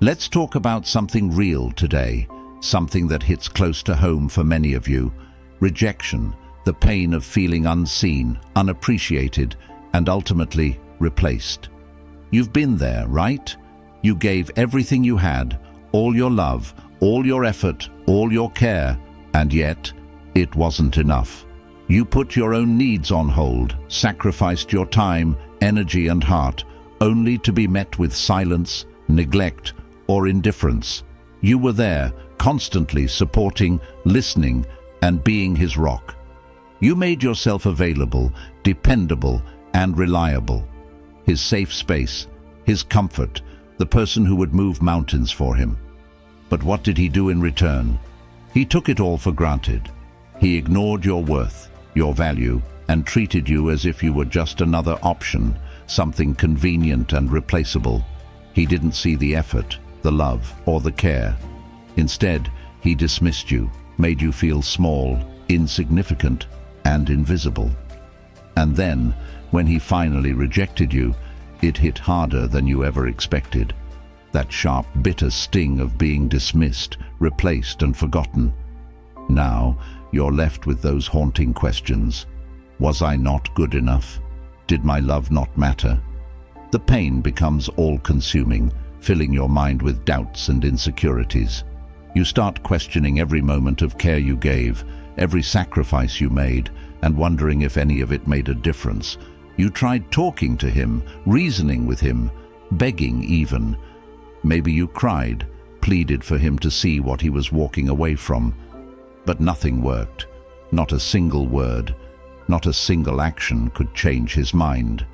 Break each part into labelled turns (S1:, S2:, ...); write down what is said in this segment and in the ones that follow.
S1: Let's talk about something real today, something that hits close to home for many of you. Rejection, the pain of feeling unseen, unappreciated, and ultimately replaced. You've been there, right? You gave everything you had, all your love, all your effort, all your care, and yet it wasn't enough. You put your own needs on hold, sacrificed your time, energy, and heart, only to be met with silence, neglect, or indifference. You were there, constantly supporting, listening, and being his rock. You made yourself available, dependable, and reliable. His safe space, his comfort, the person who would move mountains for him. But what did he do in return? He took it all for granted. He ignored your worth, your value, and treated you as if you were just another option, something convenient and replaceable. He didn't see the effort, the love, or the care. Instead, he dismissed you, made you feel small, insignificant, and invisible. And then, when he finally rejected you, it hit harder than you ever expected. That sharp, bitter sting of being dismissed, replaced, and forgotten. Now, you're left with those haunting questions. Was I not good enough? Did my love not matter? The pain becomes all-consuming, filling your mind with doubts and insecurities. You start questioning every moment of care you gave, every sacrifice you made, and wondering if any of it made a difference. You tried talking to him, reasoning with him, begging even. Maybe you cried, pleaded for him to see what he was walking away from. But nothing worked. Not a single word, not a single action could change his mind.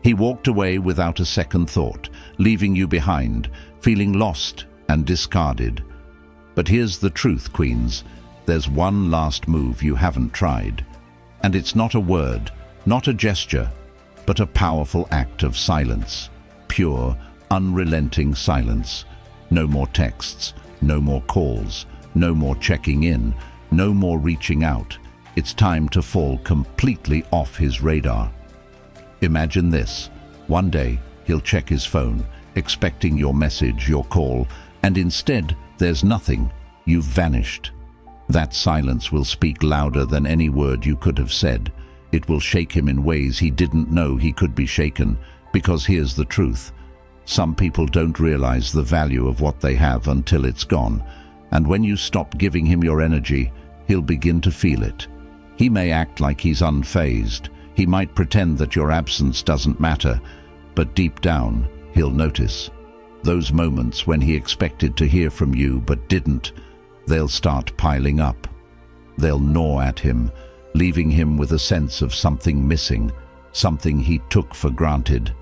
S1: He walked away without a second thought, leaving you behind, feeling lost and discarded. But here's the truth, Queens. There's one last move you haven't tried. And it's not a word, not a gesture, but a powerful act of silence. Pure, unrelenting silence. No more texts, no more calls, no more checking in, no more reaching out. It's time to fall completely off his radar. Imagine this. One day, he'll check his phone, expecting your message, your call, and instead, there's nothing. You've vanished. That silence will speak louder than any word you could have said. It will shake him in ways he didn't know he could be shaken, because here's the truth. Some people don't realize the value of what they have until it's gone, and when you stop giving him your energy, he'll begin to feel it. He may act like he's unfazed. He might pretend that your absence doesn't matter, but deep down, he'll notice. Those moments when he expected to hear from you but didn't, they'll start piling up. They'll gnaw at him, leaving him with a sense of something missing, something he took for granted.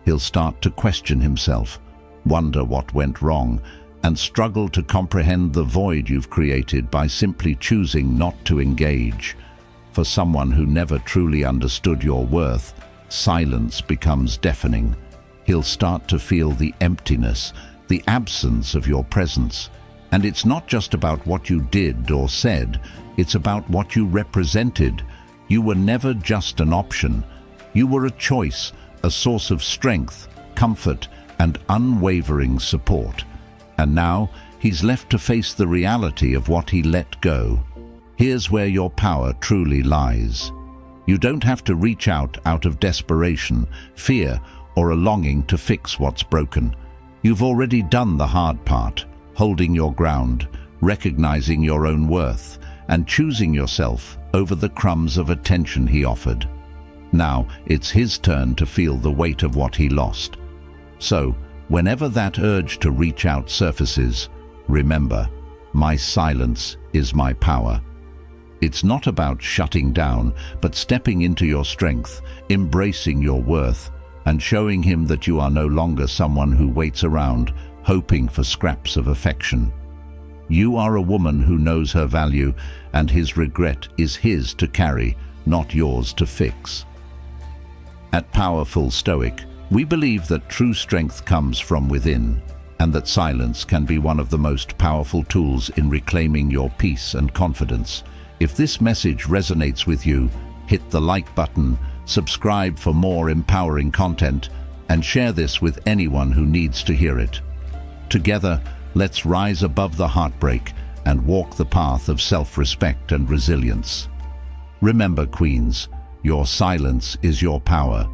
S1: He'll start to question himself, wonder what went wrong, and struggle to comprehend the void you've created by simply choosing not to engage. For someone who never truly understood your worth, silence becomes deafening. He'll start to feel the emptiness, the absence of your presence. And it's not just about what you did or said, it's about what you represented. You were never just an option. You were a choice, a source of strength, comfort, and unwavering support. And now, he's left to face the reality of what he let go. Here's where your power truly lies. You don't have to reach out of desperation, fear, or a longing to fix what's broken. You've already done the hard part, holding your ground, recognizing your own worth, and choosing yourself over the crumbs of attention he offered. Now, it's his turn to feel the weight of what he lost. So, whenever that urge to reach out surfaces, remember, my silence is my power. It's not about shutting down, but stepping into your strength, embracing your worth, and showing him that you are no longer someone who waits around, hoping for scraps of affection. You are a woman who knows her value, and his regret is his to carry, not yours to fix. At Powerful Stoic, we believe that true strength comes from within, and that silence can be one of the most powerful tools in reclaiming your peace and confidence. If this message resonates with you, hit the like button, subscribe for more empowering content, and share this with anyone who needs to hear it. Together, let's rise above the heartbreak and walk the path of self-respect and resilience. Remember, Queens, your silence is your power.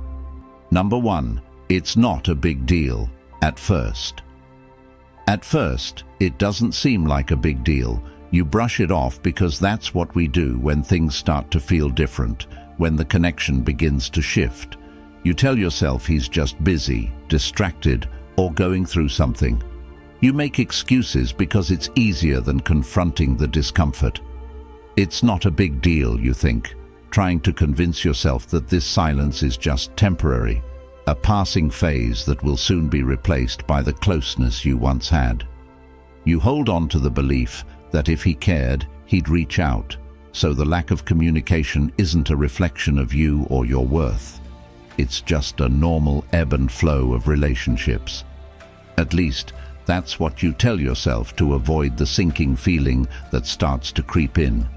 S1: Number 1, it's not a big deal at first. At first, it doesn't seem like a big deal. You brush it off because that's what we do when things start to feel different, when the connection begins to shift. You tell yourself he's just busy, distracted, or going through something. You make excuses because it's easier than confronting the discomfort. It's not a big deal, you think, trying to convince yourself that this silence is just temporary, a passing phase that will soon be replaced by the closeness you once had. You hold on to the belief that if he cared, he'd reach out, so the lack of communication isn't a reflection of you or your worth. It's just a normal ebb and flow of relationships. At least, that's what you tell yourself to avoid the sinking feeling that starts to creep in.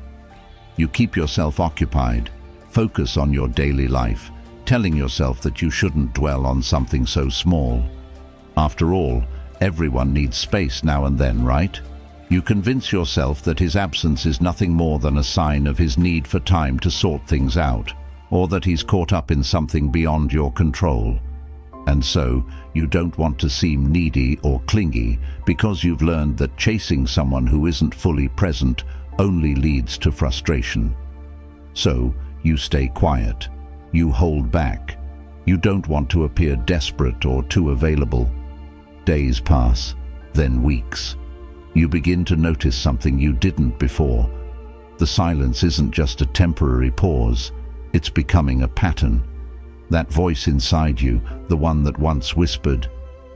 S1: You keep yourself occupied, focus on your daily life, telling yourself that you shouldn't dwell on something so small. After all, everyone needs space now and then, right? You convince yourself that his absence is nothing more than a sign of his need for time to sort things out, or that he's caught up in something beyond your control. And so, you don't want to seem needy or clingy because you've learned that chasing someone who isn't fully present only leads to frustration. So, you stay quiet. You hold back. You don't want to appear desperate or too available. Days pass, then weeks. You begin to notice something you didn't before. The silence isn't just a temporary pause, it's becoming a pattern. That voice inside you, the one that once whispered,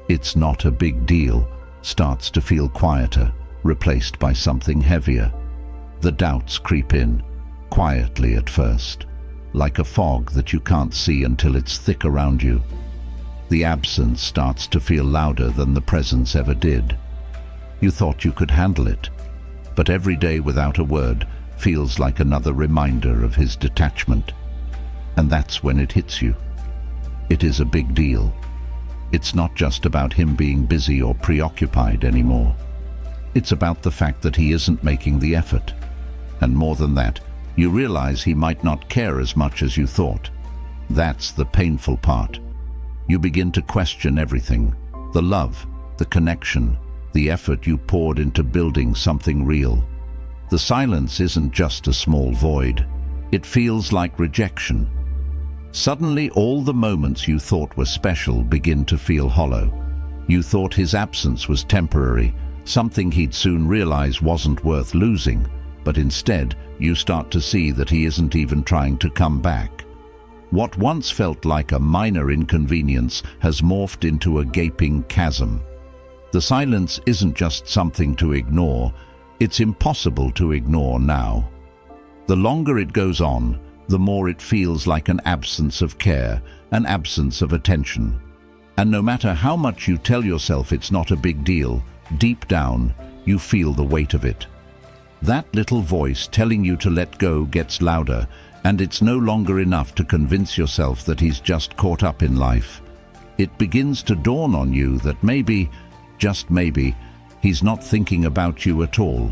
S1: "It's not a big deal," starts to feel quieter, replaced by something heavier. The doubts creep in, quietly at first, like a fog that you can't see until it's thick around you. The absence starts to feel louder than the presence ever did. You thought you could handle it, but every day without a word feels like another reminder of his detachment. And that's when it hits you. It is a big deal. It's not just about him being busy or preoccupied anymore. It's about the fact that he isn't making the effort. And more than that, you realize he might not care as much as you thought. That's the painful part. You begin to question everything: the love, the connection, the effort you poured into building something real. The silence isn't just a small void. It feels like rejection. Suddenly, all the moments you thought were special begin to feel hollow. You thought his absence was temporary, something he'd soon realize wasn't worth losing, but instead, you start to see that he isn't even trying to come back. What once felt like a minor inconvenience has morphed into a gaping chasm. The silence isn't just something to ignore, it's impossible to ignore now. The longer it goes on, the more it feels like an absence of care, an absence of attention. And no matter how much you tell yourself it's not a big deal, deep down, you feel the weight of it. That little voice telling you to let go gets louder, and it's no longer enough to convince yourself that he's just caught up in life. It begins to dawn on you that maybe, just maybe, he's not thinking about you at all.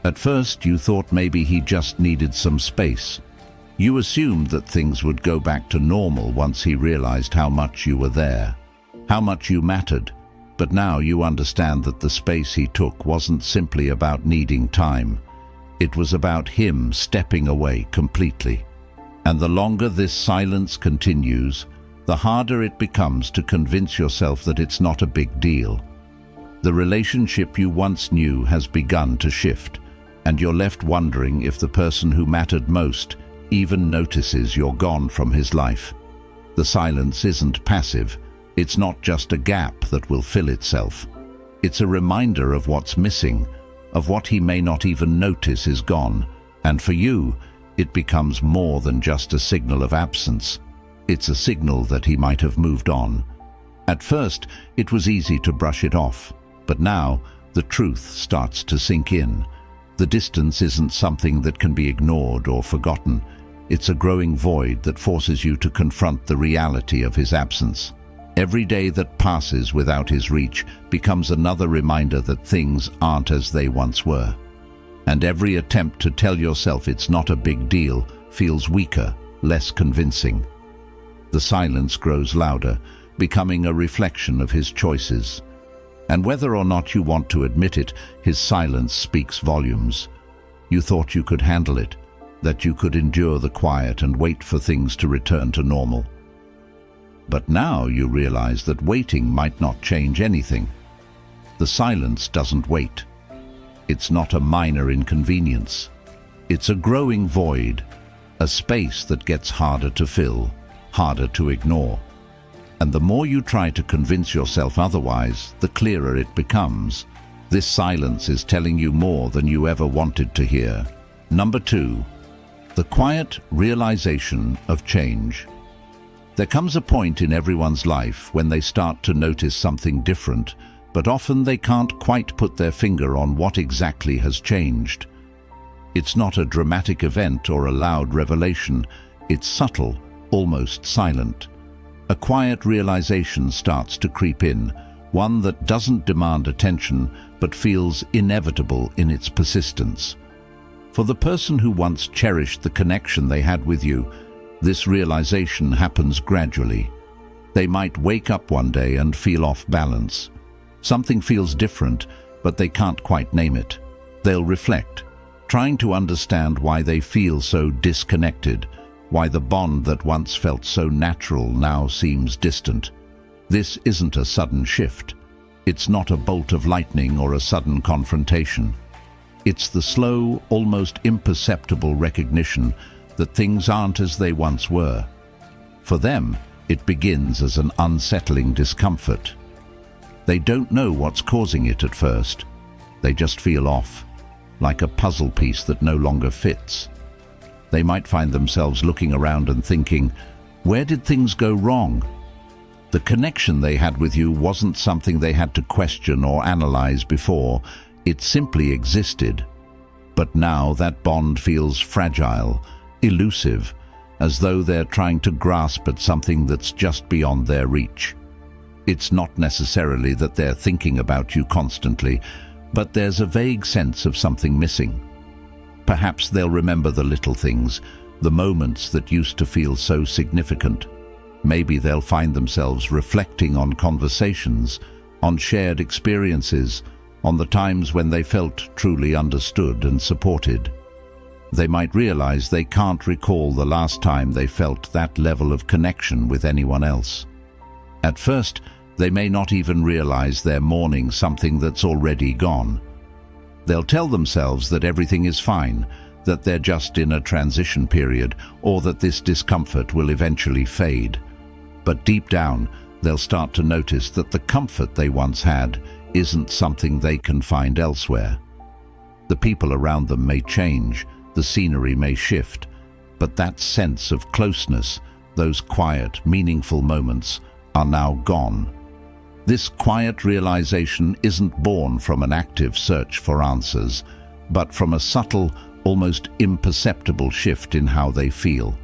S1: At first, you thought maybe he just needed some space. You assumed that things would go back to normal once he realized how much you were there, how much you mattered. But now you understand that the space he took wasn't simply about needing time. It was about him stepping away completely. And the longer this silence continues, the harder it becomes to convince yourself that it's not a big deal. The relationship you once knew has begun to shift, and you're left wondering if the person who mattered most even notices you're gone from his life. The silence isn't passive. It's not just a gap that will fill itself. It's a reminder of what's missing, of what he may not even notice is gone. And for you, it becomes more than just a signal of absence. It's a signal that he might have moved on. At first, it was easy to brush it off, but now the truth starts to sink in. The distance isn't something that can be ignored or forgotten. It's a growing void that forces you to confront the reality of his absence. Every day that passes without his reach becomes another reminder that things aren't as they once were. And every attempt to tell yourself it's not a big deal feels weaker, less convincing. The silence grows louder, becoming a reflection of his choices. And whether or not you want to admit it, his silence speaks volumes. You thought you could handle it, that you could endure the quiet and wait for things to return to normal. But now you realize that waiting might not change anything. The silence doesn't wait. It's not a minor inconvenience. It's a growing void, a space that gets harder to fill, harder to ignore. And the more you try to convince yourself otherwise, the clearer it becomes. This silence is telling you more than you ever wanted to hear. Number 2, the quiet realization of change. There comes a point in everyone's life when they start to notice something different, but often they can't quite put their finger on what exactly has changed. It's not a dramatic event or a loud revelation. It's subtle, almost silent. A quiet realization starts to creep in, one that doesn't demand attention but feels inevitable in its persistence. For the person who once cherished the connection they had with you, this realization happens gradually. They might wake up one day and feel off balance. Something feels different, but they can't quite name it. They'll reflect, trying to understand why they feel so disconnected, why the bond that once felt so natural now seems distant. This isn't a sudden shift. It's not a bolt of lightning or a sudden confrontation. It's the slow, almost imperceptible recognition that things aren't as they once were. For them, it begins as an unsettling discomfort. They don't know what's causing it at first. They just feel off, like a puzzle piece that no longer fits. They might find themselves looking around and thinking, where did things go wrong? The connection they had with you wasn't something they had to question or analyze before. It simply existed. But now that bond feels fragile, elusive, as though they're trying to grasp at something that's just beyond their reach. It's not necessarily that they're thinking about you constantly, but there's a vague sense of something missing. Perhaps they'll remember the little things, the moments that used to feel so significant. Maybe they'll find themselves reflecting on conversations, on shared experiences, on the times when they felt truly understood and supported. They might realize they can't recall the last time they felt that level of connection with anyone else. At first, they may not even realize they're mourning something that's already gone. They'll tell themselves that everything is fine, that they're just in a transition period, or that this discomfort will eventually fade. But deep down, they'll start to notice that the comfort they once had isn't something they can find elsewhere. The people around them may change, the scenery may shift, but that sense of closeness, those quiet, meaningful moments, are now gone. This quiet realization isn't born from an active search for answers, but from a subtle, almost imperceptible shift in how they feel.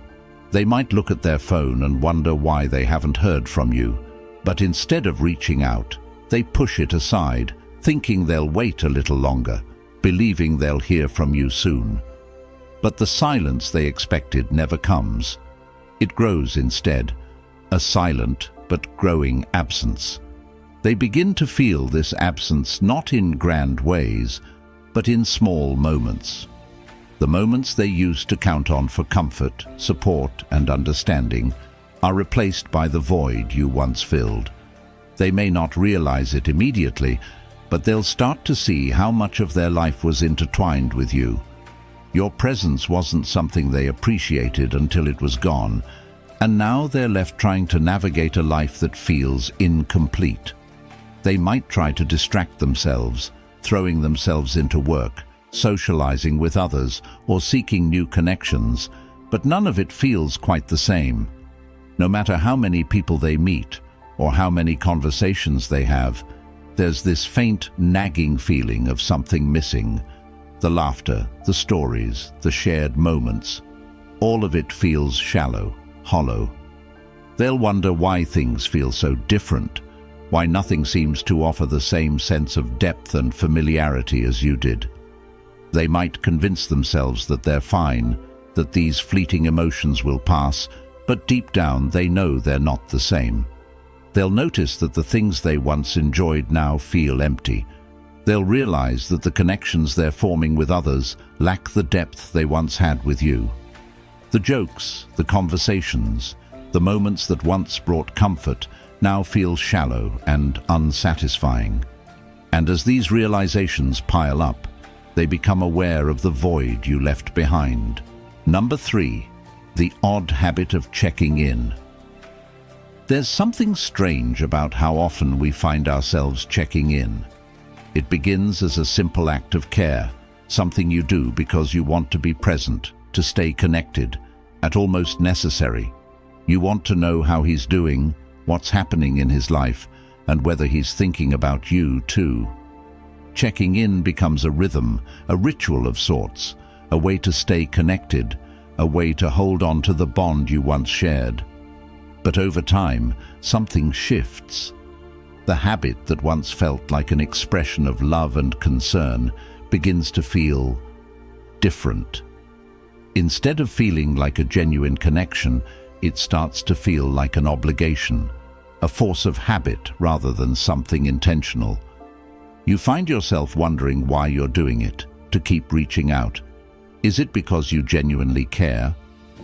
S1: They might look at their phone and wonder why they haven't heard from you, but instead of reaching out, they push it aside, thinking they'll wait a little longer, believing they'll hear from you soon. But the silence they expected never comes. It grows instead, a silent but growing absence. They begin to feel this absence not in grand ways, but in small moments. The moments they used to count on for comfort, support, and understanding are replaced by the void you once filled. They may not realize it immediately, but they'll start to see how much of their life was intertwined with you. Your presence wasn't something they appreciated until it was gone, and now they're left trying to navigate a life that feels incomplete. They might try to distract themselves, throwing themselves into work, socializing with others, or seeking new connections, but none of it feels quite the same. No matter how many people they meet, or how many conversations they have, there's this faint, nagging feeling of something missing. The laughter, the stories, the shared moments, all of it feels shallow, hollow. They'll wonder why things feel so different, why nothing seems to offer the same sense of depth and familiarity as you did. They might convince themselves that they're fine, that these fleeting emotions will pass, but deep down they know they're not the same. They'll notice that the things they once enjoyed now feel empty. They'll realize that the connections they're forming with others lack the depth they once had with you. The jokes, the conversations, the moments that once brought comfort now feel shallow and unsatisfying. And as these realizations pile up, they become aware of the void you left behind. Number 3, the odd habit of checking in. There's something strange about how often we find ourselves checking in. It begins as a simple act of care, something you do because you want to be present, to stay connected, at almost necessary. You want to know how he's doing, what's happening in his life, and whether he's thinking about you too. Checking in becomes a rhythm, a ritual of sorts, a way to stay connected, a way to hold on to the bond you once shared. But over time, something shifts. The habit that once felt like an expression of love and concern begins to feel different. Instead of feeling like a genuine connection, it starts to feel like an obligation, a force of habit rather than something intentional. You find yourself wondering why you're doing it, to keep reaching out. Is it because you genuinely care?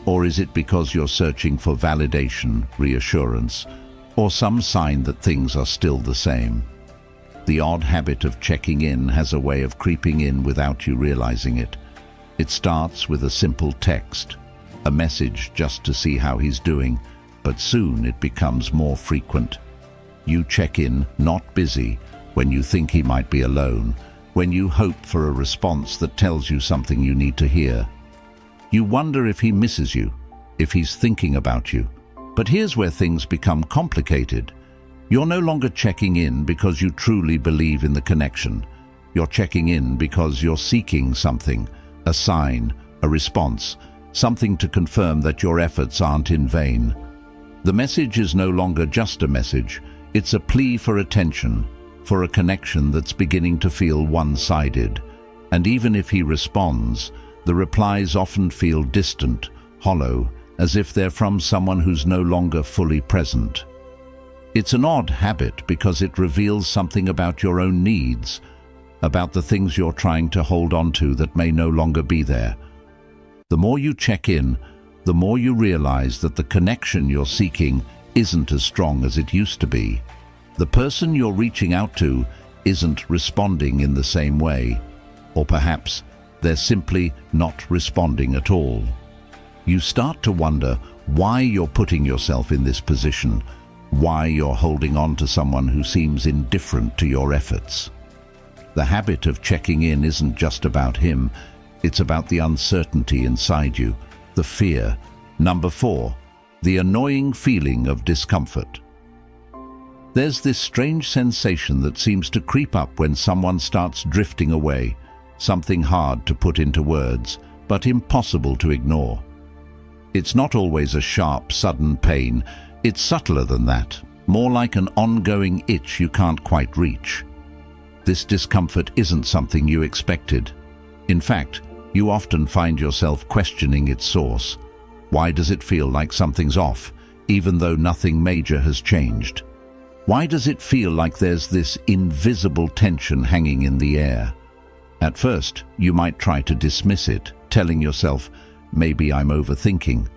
S1: Or is it because you're searching for validation, reassurance, or some sign that things are still the same? The odd habit of checking in has a way of creeping in without you realizing it. It starts with a simple text, a message just to see how he's doing, but soon it becomes more frequent. You check in, not busy, when you think he might be alone, when you hope for a response that tells you something you need to hear. You wonder if he misses you, if he's thinking about you. But here's where things become complicated. You're no longer checking in because you truly believe in the connection. You're checking in because you're seeking something, a sign, a response, something to confirm that your efforts aren't in vain. The message is no longer just a message, it's a plea for attention, for a connection that's beginning to feel one-sided. And even if he responds, the replies often feel distant, hollow, as if they're from someone who's no longer fully present. It's an odd habit because it reveals something about your own needs, about the things you're trying to hold on to that may no longer be there. The more you check in, the more you realize that the connection you're seeking isn't as strong as it used to be. The person you're reaching out to isn't responding in the same way, or perhaps they're simply not responding at all. You start to wonder why you're putting yourself in this position, why you're holding on to someone who seems indifferent to your efforts. The habit of checking in isn't just about him, it's about the uncertainty inside you, the fear. Number 4, the annoying feeling of discomfort. There's this strange sensation that seems to creep up when someone starts drifting away, something hard to put into words, but impossible to ignore. It's not always a sharp, sudden pain. It's subtler than that, more like an ongoing itch you can't quite reach. This discomfort isn't something you expected. In fact, you often find yourself questioning its source. Why does it feel like something's off, even though nothing major has changed? Why does it feel like there's this invisible tension hanging in the air? At first, you might try to dismiss it, telling yourself, maybe I'm overthinking.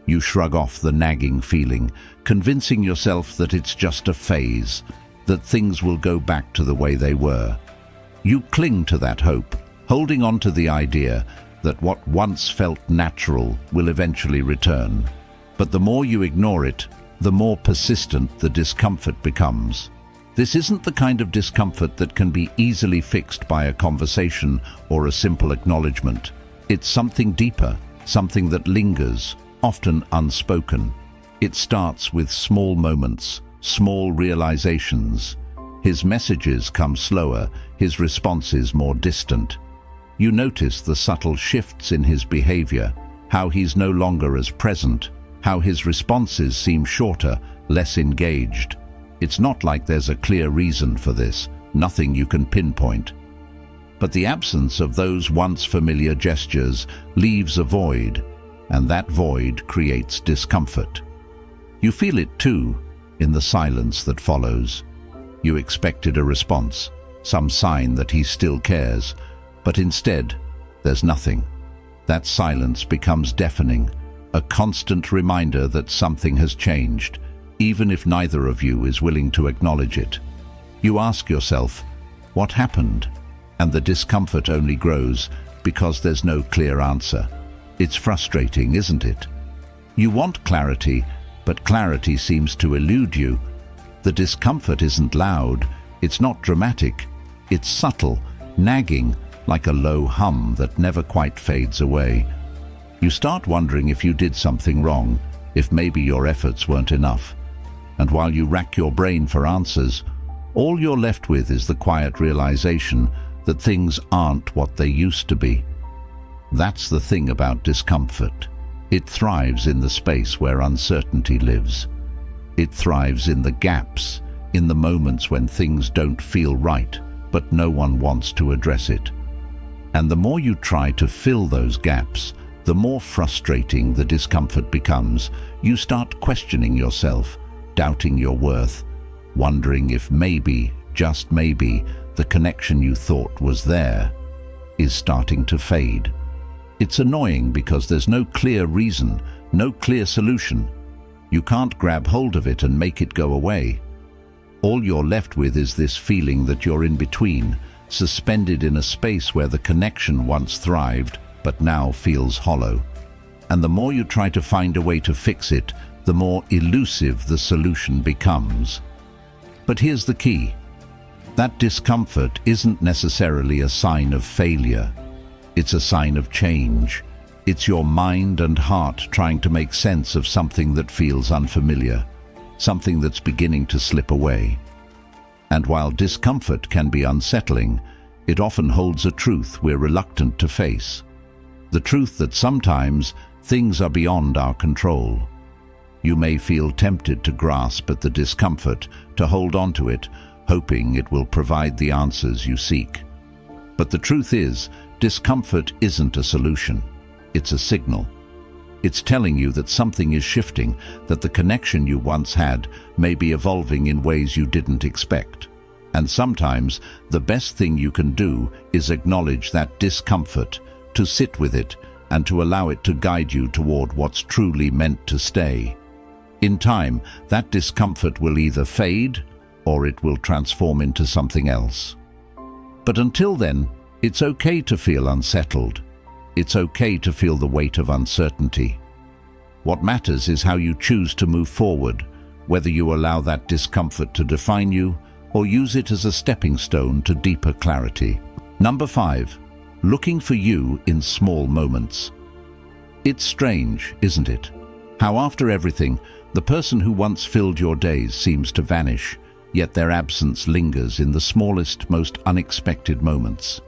S1: You shrug off the nagging feeling, convincing yourself that it's just a phase, that things will go back to the way they were. You cling to that hope, holding on to the idea that what once felt natural will eventually return. But the more you ignore it, the more persistent the discomfort becomes. This isn't the kind of discomfort that can be easily fixed by a conversation or a simple acknowledgement. It's something deeper, something that lingers, often unspoken. It starts with small moments, small realizations. His messages come slower, his responses more distant. You notice the subtle shifts in his behavior, how he's no longer as present, how his responses seem shorter, less engaged. It's not like there's a clear reason for this, nothing you can pinpoint. But the absence of those once familiar gestures leaves a void, and that void creates discomfort. You feel it too, in the silence that follows. You expected a response, some sign that he still cares, but instead, there's nothing. That silence becomes deafening, a constant reminder that something has changed, even if neither of you is willing to acknowledge it. You ask yourself, what happened? And the discomfort only grows because there's no clear answer. It's frustrating, isn't it? You want clarity, but clarity seems to elude you. The discomfort isn't loud, it's not dramatic, it's subtle, nagging, like a low hum that never quite fades away. You start wondering if you did something wrong, if maybe your efforts weren't enough. And while you rack your brain for answers, all you're left with is the quiet realization that things aren't what they used to be. That's the thing about discomfort. It thrives in the space where uncertainty lives. It thrives in the gaps, in the moments when things don't feel right, but no one wants to address it. And the more you try to fill those gaps, the more frustrating the discomfort becomes. You start questioning yourself, doubting your worth, wondering if maybe, just maybe, the connection you thought was there is starting to fade. It's annoying because there's no clear reason, no clear solution. You can't grab hold of it and make it go away. All you're left with is this feeling that you're in between, suspended in a space where the connection once thrived, but now feels hollow. And the more you try to find a way to fix it, the more elusive the solution becomes. But here's the key. That discomfort isn't necessarily a sign of failure. It's a sign of change. It's your mind and heart trying to make sense of something that feels unfamiliar, something that's beginning to slip away. And while discomfort can be unsettling, it often holds a truth we're reluctant to face. The truth that sometimes things are beyond our control. You may feel tempted to grasp at the discomfort, to hold on to it, hoping it will provide the answers you seek. But the truth is, discomfort isn't a solution. It's a signal. It's telling you that something is shifting, that the connection you once had may be evolving in ways you didn't expect. And sometimes the best thing you can do is acknowledge that discomfort, to sit with it, and to allow it to guide you toward what's truly meant to stay. In time, that discomfort will either fade or it will transform into something else. But until then, it's okay to feel unsettled. It's okay to feel the weight of uncertainty. What matters is how you choose to move forward, whether you allow that discomfort to define you or use it as a stepping stone to deeper clarity. Number 5. Looking for you in small moments. It's strange, isn't it? How after everything, the person who once filled your days seems to vanish, yet their absence lingers in the smallest, most unexpected moments.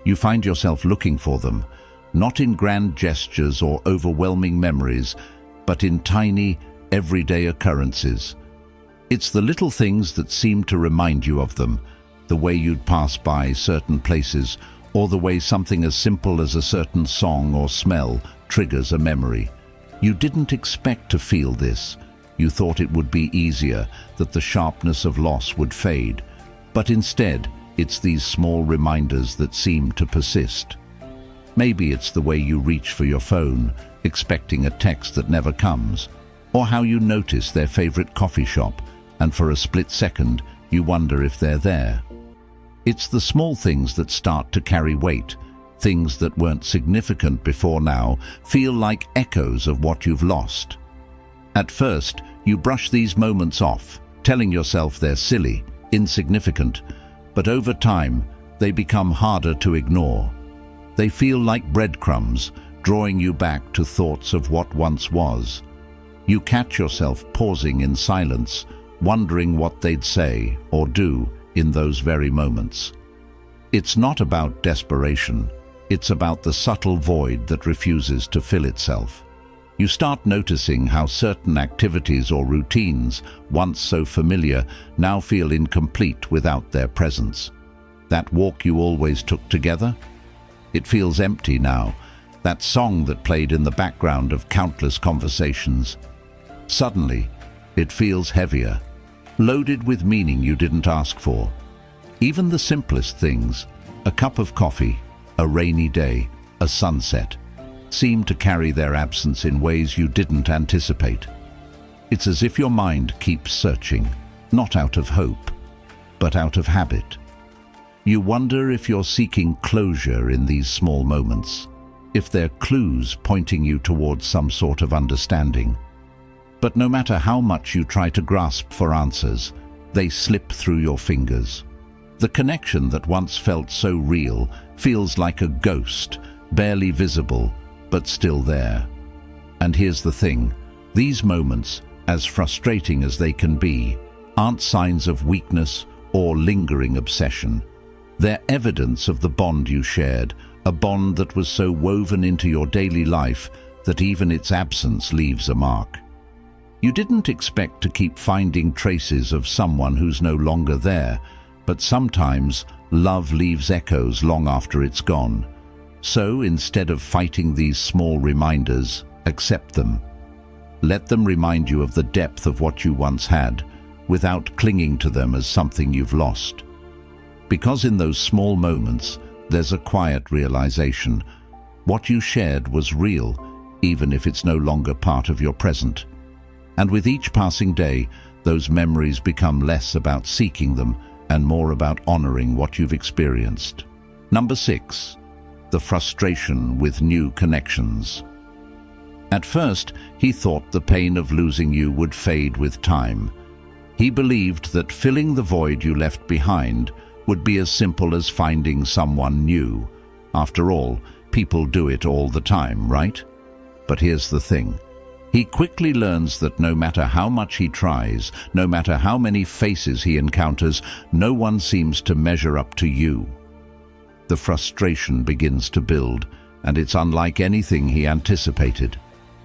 S1: You find yourself looking for them, not in grand gestures or overwhelming memories, but in tiny, everyday occurrences. It's the little things that seem to remind you of them, the way you'd pass by certain places, or the way something as simple as a certain song or smell triggers a memory. You didn't expect to feel this. You thought it would be easier, that the sharpness of loss would fade. But instead, it's these small reminders that seem to persist. Maybe it's the way you reach for your phone, expecting a text that never comes, or how you notice their favorite coffee shop, and for a split second, you wonder if they're there. It's the small things that start to carry weight. Things that weren't significant before now feel like echoes of what you've lost. At first, you brush these moments off, telling yourself they're silly, insignificant, but over time, they become harder to ignore. They feel like breadcrumbs, drawing you back to thoughts of what once was. You catch yourself pausing in silence, wondering what they'd say or do in those very moments. It's not about desperation. It's about the subtle void that refuses to fill itself. You start noticing how certain activities or routines, once so familiar, now feel incomplete without their presence. That walk you always took together? It feels empty now. That song that played in the background of countless conversations. Suddenly, it feels heavier, loaded with meaning you didn't ask for. Even the simplest things, a cup of coffee, a rainy day, a sunset, seem to carry their absence in ways you didn't anticipate. It's as if your mind keeps searching, not out of hope, but out of habit. You wonder if you're seeking closure in these small moments, if they're clues pointing you towards some sort of understanding. But no matter how much you try to grasp for answers, they slip through your fingers. The connection that once felt so real feels like a ghost, barely visible, but still there. And here's the thing, these moments, as frustrating as they can be, aren't signs of weakness or lingering obsession. They're evidence of the bond you shared, a bond that was so woven into your daily life that even its absence leaves a mark. You didn't expect to keep finding traces of someone who's no longer there, but sometimes love leaves echoes long after it's gone. So instead of fighting these small reminders, accept them. Let them remind you of the depth of what you once had, without clinging to them as something you've lost. Because in those small moments, there's a quiet realization. What you shared was real, even if it's no longer part of your present. And with each passing day, those memories become less about seeking them and more about honoring what you've experienced. Number 6. The frustration with new connections. At first, he thought the pain of losing you would fade with time. He believed that filling the void you left behind would be as simple as finding someone new. After all, people do it all the time, right? But here's the thing. He quickly learns that no matter how much he tries, no matter how many faces he encounters, no one seems to measure up to you. The frustration begins to build, and it's unlike anything he anticipated.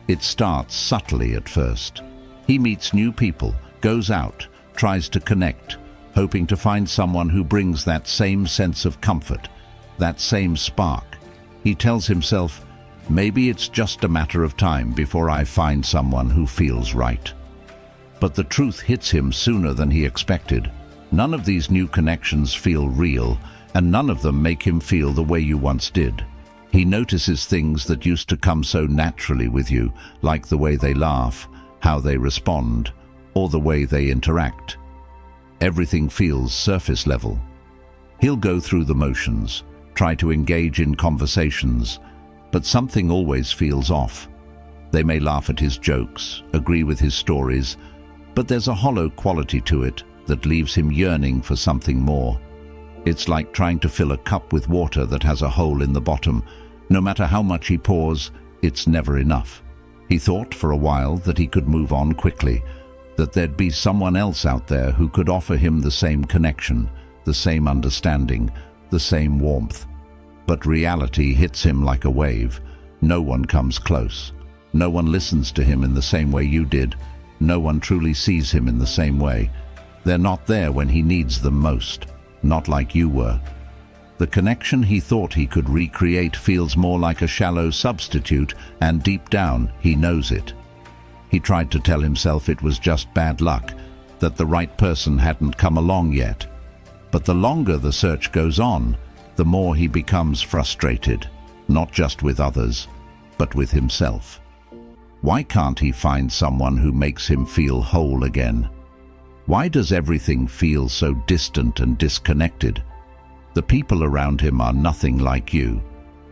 S1: It starts subtly at first. He meets new people, goes out, tries to connect, hoping to find someone who brings that same sense of comfort, that same spark. He tells himself, maybe it's just a matter of time before I find someone who feels right. But the truth hits him sooner than he expected. None of these new connections feel real, and none of them make him feel the way you once did. He notices things that used to come so naturally with you, like the way they laugh, how they respond, or the way they interact. Everything feels surface level. He'll go through the motions, try to engage in conversations, but something always feels off. They may laugh at his jokes, agree with his stories, but there's a hollow quality to it that leaves him yearning for something more. It's like trying to fill a cup with water that has a hole in the bottom. No matter how much he pours, it's never enough. He thought for a while that he could move on quickly, that there'd be someone else out there who could offer him the same connection, the same understanding, the same warmth. But reality hits him like a wave. No one comes close. No one listens to him in the same way you did. No one truly sees him in the same way. They're not there when he needs them most. Not like you were. The connection he thought he could recreate feels more like a shallow substitute, and deep down, he knows it. He tried to tell himself it was just bad luck, that the right person hadn't come along yet. But the longer the search goes on, the more he becomes frustrated, not just with others, but with himself. Why can't he find someone who makes him feel whole again? Why does everything feel so distant and disconnected? The people around him are nothing like you.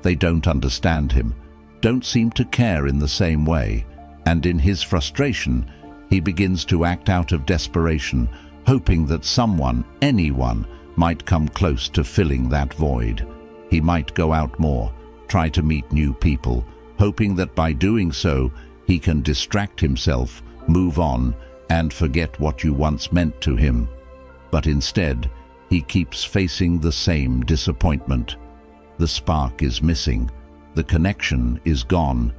S1: They don't understand him, don't seem to care in the same way, and in his frustration, he begins to act out of desperation, hoping that someone, anyone, might come close to filling that void. He might go out more, try to meet new people, hoping that by doing so, he can distract himself, move on, and forget what you once meant to him. But instead, he keeps facing the same disappointment. The spark is missing, the connection is gone,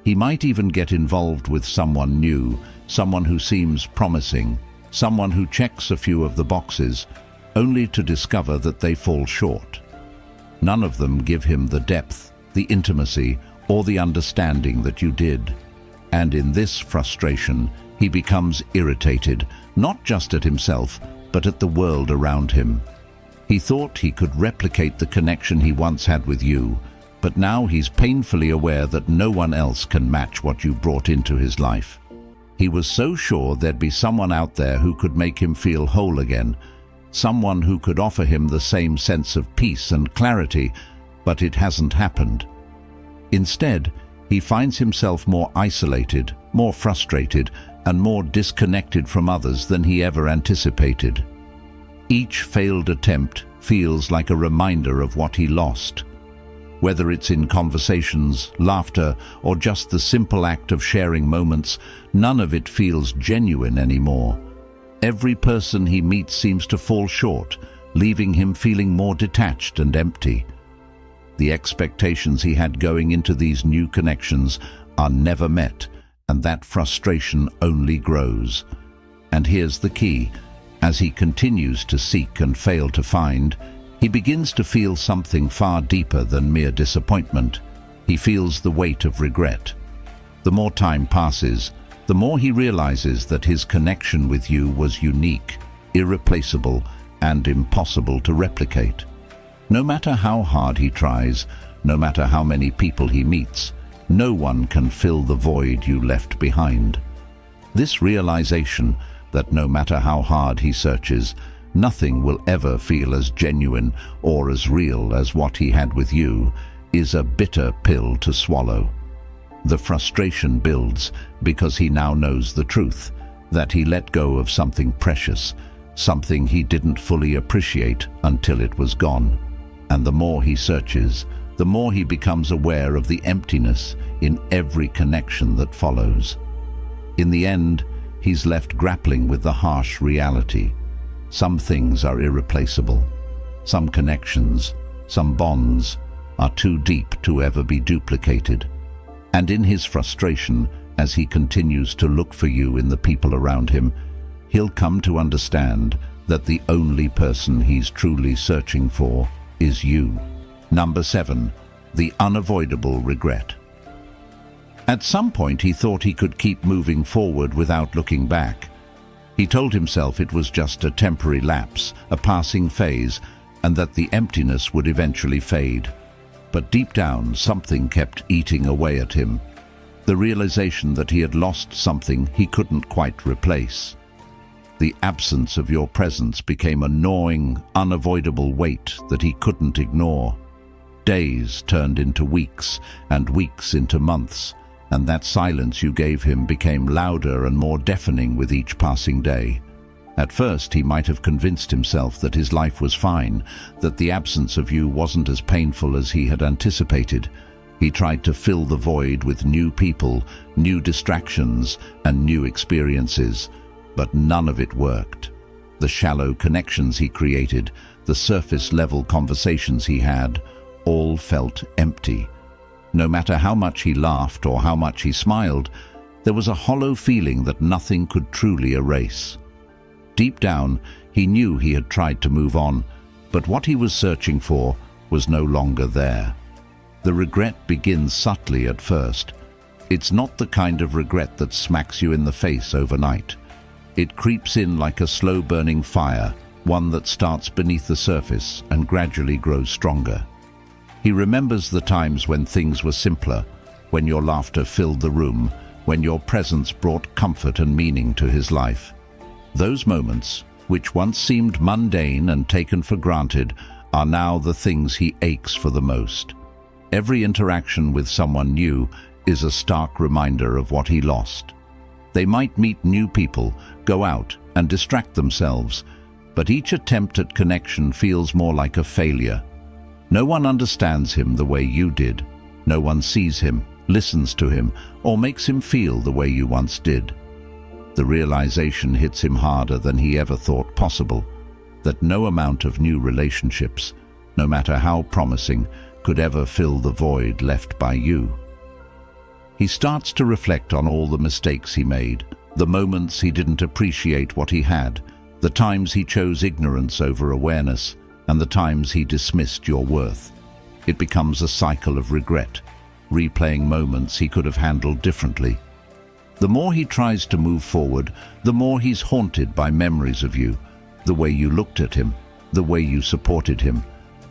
S1: He might even get involved with someone new, someone who seems promising, someone who checks a few of the boxes, only to discover that they fall short. None of them give him the depth, the intimacy, or the understanding that you did. And in this frustration, he becomes irritated, not just at himself, but at the world around him. He thought he could replicate the connection he once had with you, but now he's painfully aware that no one else can match what you brought into his life. He was so sure there'd be someone out there who could make him feel whole again, someone who could offer him the same sense of peace and clarity, but it hasn't happened. Instead, he finds himself more isolated, more frustrated, and more disconnected from others than he ever anticipated. Each failed attempt feels like a reminder of what he lost. Whether it's in conversations, laughter, or just the simple act of sharing moments, none of it feels genuine anymore. Every person he meets seems to fall short, leaving him feeling more detached and empty. The expectations he had going into these new connections are never met, and that frustration only grows. And here's the key: as he continues to seek and fail to find, he begins to feel something far deeper than mere disappointment. He feels the weight of regret. The more time passes, the more he realizes that his connection with you was unique, irreplaceable, and impossible to replicate. No matter how hard he tries, no matter how many people he meets, no one can fill the void you left behind. This realization that no matter how hard he searches, nothing will ever feel as genuine or as real as what he had with you is a bitter pill to swallow. The frustration builds because he now knows the truth, that he let go of something precious, something he didn't fully appreciate until it was gone. And the more he searches, the more he becomes aware of the emptiness in every connection that follows. In the end, he's left grappling with the harsh reality. Some things are irreplaceable. Some connections, some bonds, are too deep to ever be duplicated. And in his frustration, as he continues to look for you in the people around him, he'll come to understand that the only person he's truly searching for is you. Number 7. The unavoidable regret. At some point he thought he could keep moving forward without looking back. He told himself it was just a temporary lapse, a passing phase, and that the emptiness would eventually fade. But deep down, something kept eating away at him. The realization that he had lost something he couldn't quite replace. The absence of your presence became a gnawing, unavoidable weight that he couldn't ignore. Days turned into weeks, and weeks into months, and that silence you gave him became louder and more deafening with each passing day. At first, he might have convinced himself that his life was fine, that the absence of you wasn't as painful as he had anticipated. He tried to fill the void with new people, new distractions, and new experiences, but none of it worked. The shallow connections he created, the surface-level conversations he had, all felt empty. No matter how much he laughed or how much he smiled, there was a hollow feeling that nothing could truly erase. Deep down, he knew he had tried to move on, but what he was searching for was no longer there. The regret begins subtly at first. It's not the kind of regret that smacks you in the face overnight. It creeps in like a slow-burning fire, one that starts beneath the surface and gradually grows stronger. He remembers the times when things were simpler, when your laughter filled the room, when your presence brought comfort and meaning to his life. Those moments, which once seemed mundane and taken for granted, are now the things he aches for the most. Every interaction with someone new is a stark reminder of what he lost. They might meet new people, go out, and distract themselves, but each attempt at connection feels more like a failure. No one understands him the way you did. No one sees him, listens to him, or makes him feel the way you once did. The realization hits him harder than he ever thought possible, that no amount of new relationships, no matter how promising, could ever fill the void left by you. He starts to reflect on all the mistakes he made, the moments he didn't appreciate what he had, the times he chose ignorance over awareness, and the times he dismissed your worth. It becomes a cycle of regret, replaying moments he could have handled differently. The more he tries to move forward, the more he's haunted by memories of you, the way you looked at him, the way you supported him,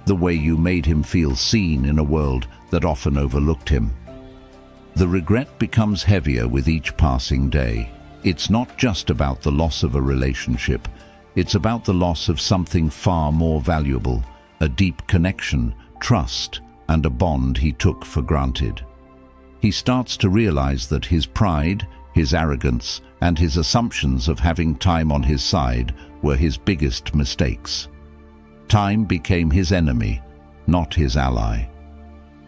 S1: the way you made him feel seen in a world that often overlooked him. The regret becomes heavier with each passing day. It's not just about the loss of a relationship, it's about the loss of something far more valuable, a deep connection, trust, and a bond he took for granted. He starts to realize that his pride, his arrogance, and his assumptions of having time on his side were his biggest mistakes. Time became his enemy, not his ally.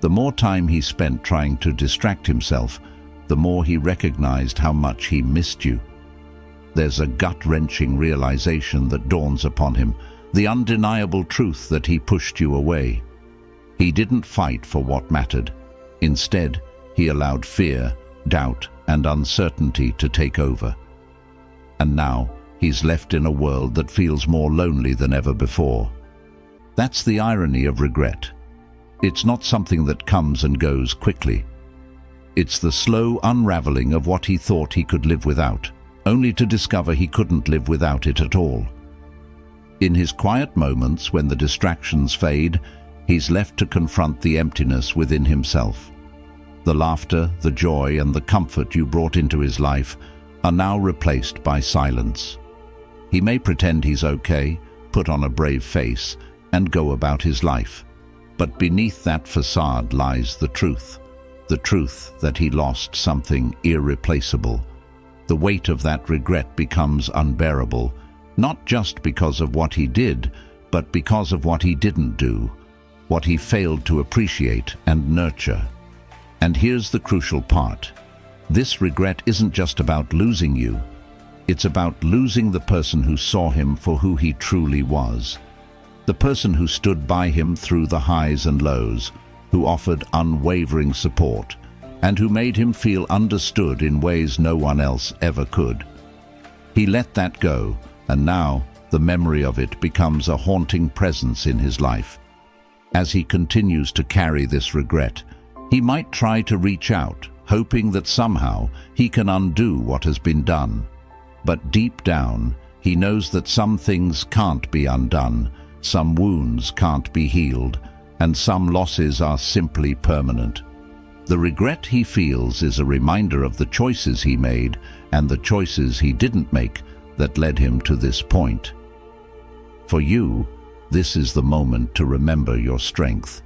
S1: The more time he spent trying to distract himself, the more he recognized how much he missed you. There's a gut-wrenching realization that dawns upon him, the undeniable truth that he pushed you away. He didn't fight for what mattered. Instead, he allowed fear, doubt, and uncertainty to take over. And now, he's left in a world that feels more lonely than ever before. That's the irony of regret. It's not something that comes and goes quickly. It's the slow unraveling of what he thought he could live without, only to discover he couldn't live without it at all. In his quiet moments, when the distractions fade, he's left to confront the emptiness within himself. The laughter, the joy, and the comfort you brought into his life are now replaced by silence. He may pretend he's okay, put on a brave face, and go about his life. But beneath that facade lies the truth that he lost something irreplaceable. The weight of that regret becomes unbearable, not just because of what he did, but because of what he didn't do, what he failed to appreciate and nurture. And here's the crucial part. This regret isn't just about losing you. It's about losing the person who saw him for who he truly was. The person who stood by him through the highs and lows, who offered unwavering support, and who made him feel understood in ways no one else ever could. He let that go, and now the memory of it becomes a haunting presence in his life. As he continues to carry this regret, he might try to reach out, hoping that somehow he can undo what has been done. But deep down, he knows that some things can't be undone, some wounds can't be healed, and some losses are simply permanent. The regret he feels is a reminder of the choices he made and the choices he didn't make that led him to this point. For you, this is the moment to remember your strength.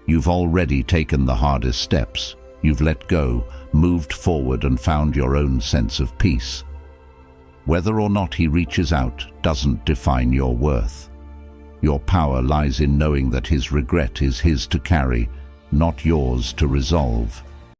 S1: You've already taken the hardest steps. You've let go, moved forward, and found your own sense of peace. Whether or not he reaches out doesn't define your worth. Your power lies in knowing that his regret is his to carry, not yours to resolve.